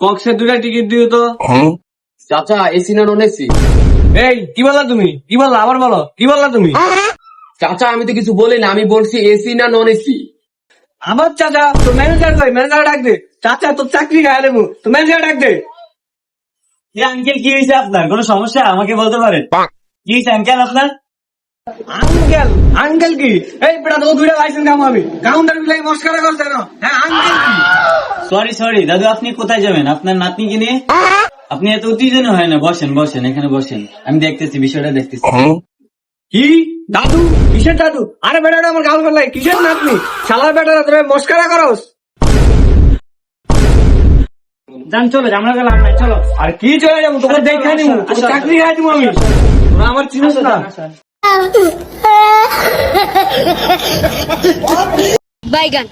কক্সের 2টা টিকিট দিও তো। চাচা এসি না নন এসি? এই কি বললা তুমি? কি বললা? আবার বলো, কি বললা তুমি? চাচা আমি তো কিছু বলি না, আমি বলছি এসি না নন এসি। আমার চাচা তো ম্যানেজার কই? ম্যানেজার ডাক দে। চাচা তোর চাকরি খায় দেবো, তো ম্যানেজার ডাক দে। আঙ্কেল কি হয়েছে আপনার? কোনো সমস্যা আমাকে বলতে পারেন? কি হয়েছে আঙ্কেল আপনার? আঙ্কেল আঙ্কেল কি? এই বেটা তো 2টা লাইসেন্স কামাবি, কাউন্টার মিলাই মস্কারা করছে না। হ্যাঁ আঙ্কেল কি? সরি দাদু, আপনি কোথায় যাবেন আপনার নাতনিকে নিয়ে? আপনি এত উত্তেজন হয় না, বসেন বসেন, এখানে বসেন, আমি দেখতেছি, বিষয়টা দেখতেছি। কি দাদু? কিসের দাদু? আরে বেটাটা আমার গাল ফেলাই, কিসের নাতনি? শালার বেটারা তোরা মস্কারা করস। যান চলো, আমরা গেলাম না, চলো। আর কি চলে যাবো? তোকে দেখে নিবো, তোর চাকরি খাই দিব আমি। তোরা আমার চিনিস না। বাইগান